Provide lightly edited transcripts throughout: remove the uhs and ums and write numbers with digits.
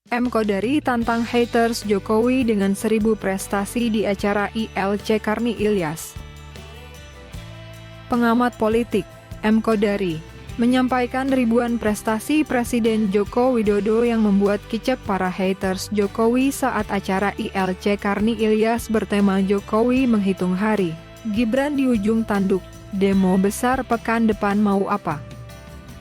M. Kodari tantang haters Jokowi dengan 1000 prestasi di acara ILC Karni Ilyas. Pengamat politik, M. Kodari, menyampaikan ribuan prestasi Presiden Joko Widodo yang membuat kicep para haters Jokowi saat acara ILC Karni Ilyas bertema Jokowi menghitung hari. Gibran di ujung tanduk, demo besar pekan depan mau apa?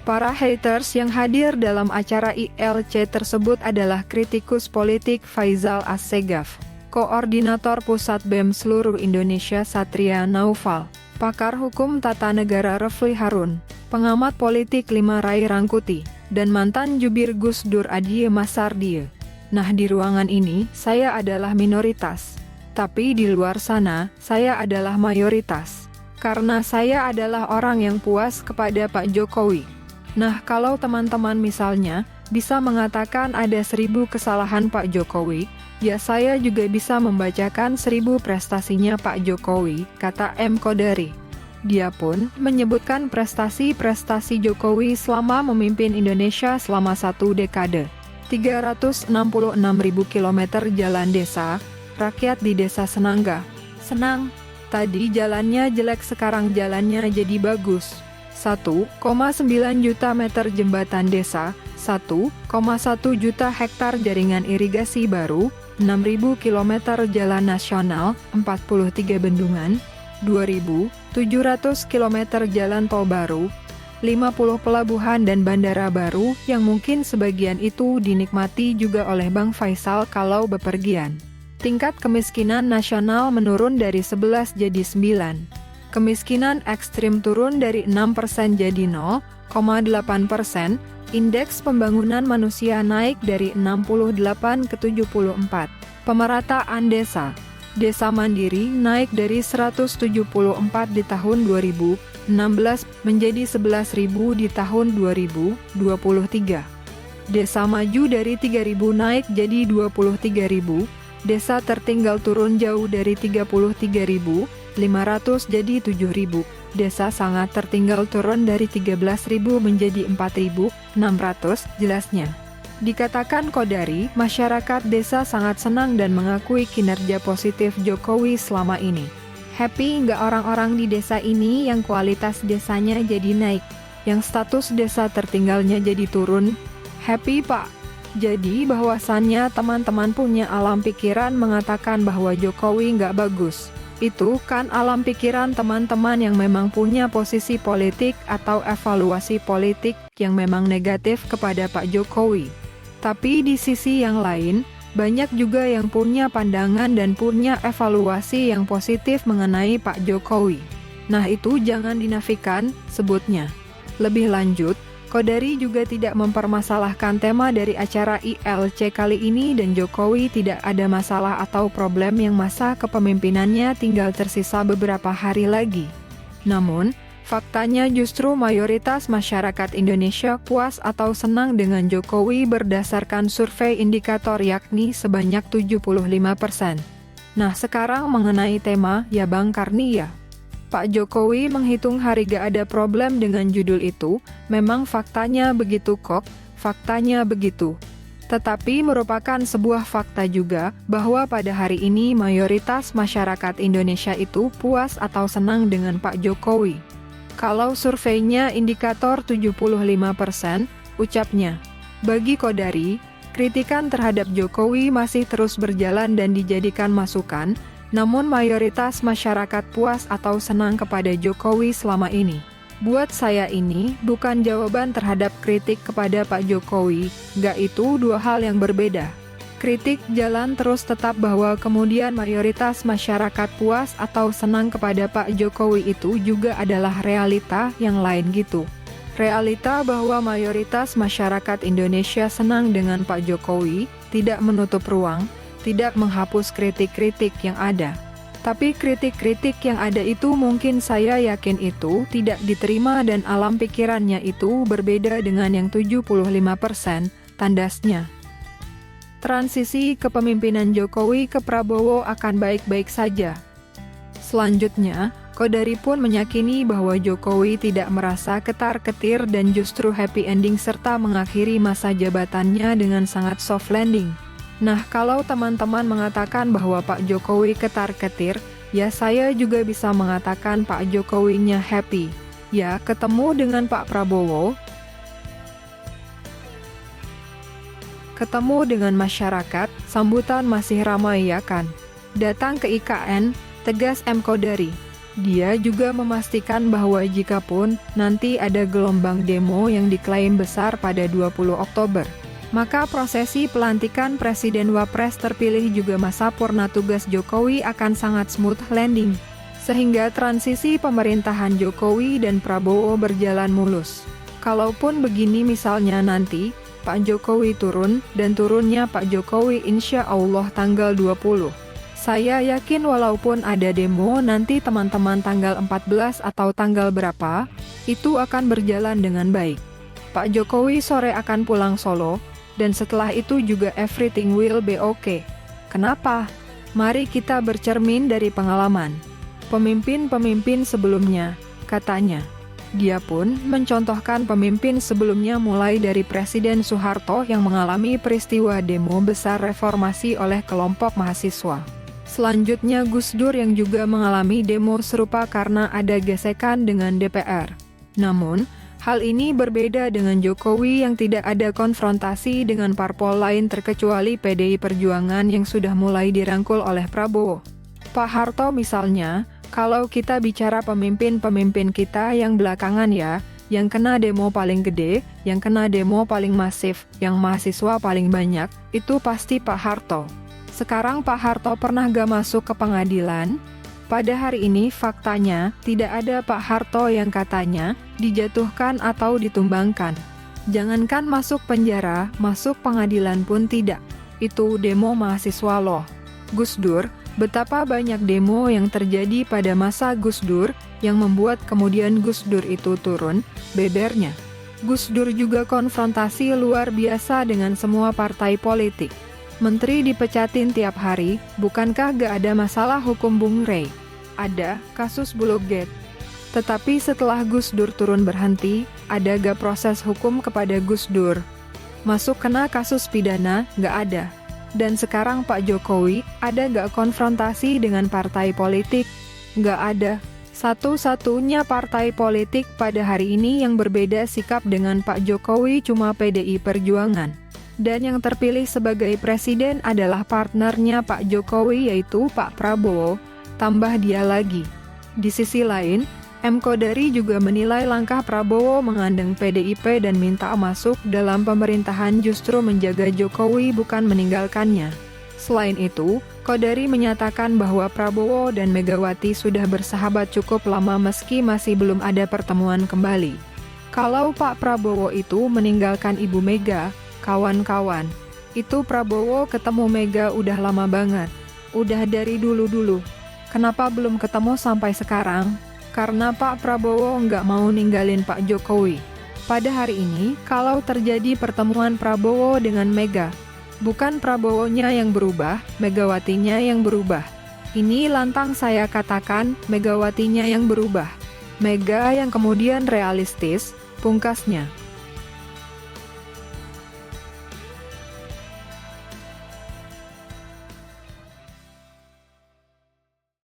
Para haters yang hadir dalam acara ILC tersebut adalah kritikus politik Faisal Assegaf, Koordinator Pusat BEM seluruh Indonesia Satria Naufal, pakar hukum tata negara Refli Harun, pengamat politik Lima Rai Rangkuti, dan mantan jubir Gus Dur Adie Masardie. Nah, di ruangan ini, saya adalah minoritas. Tapi di luar sana, saya adalah mayoritas. Karena saya adalah orang yang puas kepada Pak Jokowi. Nah, kalau teman-teman misalnya bisa mengatakan ada 1000 kesalahan Pak Jokowi, ya saya juga bisa membacakan 1000 prestasinya Pak Jokowi, kata M. Kodari. Dia pun menyebutkan prestasi-prestasi Jokowi selama memimpin Indonesia selama 1 dekade. 366.000 kilometer jalan desa, rakyat di desa Senangga. Senang, tadi jalannya jelek sekarang jalannya jadi bagus. 1,9 juta meter jembatan desa, 1,1 juta hektar jaringan irigasi baru, 6.000 kilometer jalan nasional, 43 bendungan, 2.700 kilometer jalan tol baru, 50 pelabuhan dan bandara baru yang mungkin sebagian itu dinikmati juga oleh Bang Faisal kalau bepergian. Tingkat kemiskinan nasional menurun dari 11 jadi 9. Kemiskinan ekstrim turun dari 6% jadi 0,8%, indeks pembangunan manusia naik dari 68 ke 74. Pemerataan desa, desa mandiri naik dari 174 di tahun 2016 menjadi 11.000 di tahun 2023. Desa maju dari 3.000 naik jadi 23.000, desa tertinggal turun jauh dari 33.500 jadi 7.000, desa sangat tertinggal turun dari 13.000 menjadi 4.600, jelasnya. Dikatakan Kodari, masyarakat desa sangat senang dan mengakui kinerja positif Jokowi selama ini. Happy nggak orang-orang di desa ini yang kualitas desanya jadi naik, yang status desa tertinggalnya jadi turun? Happy Pak. Jadi bahwasannya teman-teman punya alam pikiran mengatakan bahwa Jokowi nggak bagus. Itu kan alam pikiran teman-teman yang memang punya posisi politik atau evaluasi politik yang memang negatif kepada Pak Jokowi. Tapi di sisi yang lain, banyak juga yang punya pandangan dan punya evaluasi yang positif mengenai Pak Jokowi. Nah itu jangan dinafikan, sebutnya. Lebih lanjut, Kodari juga tidak mempermasalahkan tema dari acara ILC kali ini dan Jokowi tidak ada masalah atau problem yang masa kepemimpinannya tinggal tersisa beberapa hari lagi. Namun, faktanya justru mayoritas masyarakat Indonesia puas atau senang dengan Jokowi berdasarkan survei indikator yakni sebanyak 75%. Nah sekarang mengenai tema ya Bang Karni ya. Pak Jokowi menghitung hari gak ada problem dengan judul itu, memang faktanya begitu kok, faktanya begitu. Tetapi merupakan sebuah fakta juga bahwa pada hari ini mayoritas masyarakat Indonesia itu puas atau senang dengan Pak Jokowi. Kalau surveinya indikator 75%, ucapnya. Bagi Kodari, kritikan terhadap Jokowi masih terus berjalan dan dijadikan masukan, namun mayoritas masyarakat puas atau senang kepada Jokowi selama ini. Buat saya ini bukan jawaban terhadap kritik kepada Pak Jokowi, gak itu dua hal yang berbeda. Kritik jalan terus tetap bahwa kemudian mayoritas masyarakat puas atau senang kepada Pak Jokowi itu juga adalah realita yang lain gitu. Realita bahwa mayoritas masyarakat Indonesia senang dengan Pak Jokowi tidak menutup ruang, tidak menghapus kritik-kritik yang ada. Tapi kritik-kritik yang ada itu mungkin saya yakin itu tidak diterima dan alam pikirannya itu berbeda dengan yang 75%, tandasnya. Transisi kepemimpinan Jokowi ke Prabowo akan baik-baik saja. Selanjutnya, Qodari pun meyakini bahwa Jokowi tidak merasa ketar-ketir dan justru happy ending serta mengakhiri masa jabatannya dengan sangat soft landing. Nah, kalau teman-teman mengatakan bahwa Pak Jokowi ketar-ketir, ya saya juga bisa mengatakan Pak Jokowinya happy. Ya, ketemu dengan Pak Prabowo, ketemu dengan masyarakat, sambutan masih ramai ya kan? Datang ke IKN, tegas M. Qodari. Dia juga memastikan bahwa jikapun nanti ada gelombang demo yang diklaim besar pada 20 Oktober, maka prosesi pelantikan Presiden Wapres terpilih juga masa purna tugas Jokowi akan sangat smooth landing, sehingga transisi pemerintahan Jokowi dan Prabowo berjalan mulus. Kalaupun begini misalnya nanti, Pak Jokowi turun, dan turunnya Pak Jokowi insya Allah tanggal 20. Saya yakin walaupun ada demo nanti teman-teman tanggal 14 atau tanggal berapa, itu akan berjalan dengan baik. Pak Jokowi sore akan pulang Solo, dan setelah itu juga everything will be okay. Kenapa? Mari kita bercermin dari pengalaman pemimpin-pemimpin sebelumnya, katanya. Dia pun mencontohkan pemimpin sebelumnya mulai dari Presiden Soeharto yang mengalami peristiwa demo besar reformasi oleh kelompok mahasiswa. Selanjutnya Gus Dur yang juga mengalami demo serupa karena ada gesekan dengan DPR. Namun, hal ini berbeda dengan Jokowi yang tidak ada konfrontasi dengan parpol lain terkecuali PDI Perjuangan yang sudah mulai dirangkul oleh Prabowo. Pak Harto misalnya, kalau kita bicara pemimpin-pemimpin kita yang belakangan ya, yang kena demo paling gede, yang kena demo paling masif, yang mahasiswa paling banyak, itu pasti Pak Harto. Sekarang Pak Harto pernah gak masuk ke pengadilan? Pada hari ini faktanya, tidak ada Pak Harto yang katanya dijatuhkan atau ditumbangkan. Jangankan masuk penjara, masuk pengadilan pun tidak. Itu demo mahasiswa loh. Gus Dur, betapa banyak demo yang terjadi pada masa Gus Dur, yang membuat kemudian Gus Dur itu turun, bebernya. Gus Dur juga konfrontasi luar biasa dengan semua partai politik. Menteri dipecatin tiap hari, bukankah gak ada masalah hukum Bung Rey? Ada, kasus Bulog-gate. Tetapi setelah Gus Dur turun berhenti, ada gak proses hukum kepada Gus Dur? Masuk kena kasus pidana, gak ada. Dan sekarang Pak Jokowi, ada gak konfrontasi dengan partai politik? Gak ada. Satu-satunya partai politik pada hari ini yang berbeda sikap dengan Pak Jokowi cuma PDI Perjuangan. Dan yang terpilih sebagai presiden adalah partnernya Pak Jokowi yaitu Pak Prabowo, tambah dia lagi. Di sisi lain, M. Qodari juga menilai langkah Prabowo mengandeng PDIP dan minta masuk dalam pemerintahan justru menjaga Jokowi bukan meninggalkannya. Selain itu, Qodari menyatakan bahwa Prabowo dan Megawati sudah bersahabat cukup lama meski masih belum ada pertemuan kembali. Kalau Pak Prabowo itu meninggalkan Ibu Mega, kawan-kawan, itu Prabowo ketemu Mega udah lama banget. Udah dari dulu-dulu. Kenapa belum ketemu sampai sekarang? Karena Pak Prabowo nggak mau ninggalin Pak Jokowi. Pada hari ini, kalau terjadi pertemuan Prabowo dengan Mega, bukan Prabowonya yang berubah, Megawatinya yang berubah. Ini lantang saya katakan, Megawatinya yang berubah. Mega yang kemudian realistis, pungkasnya.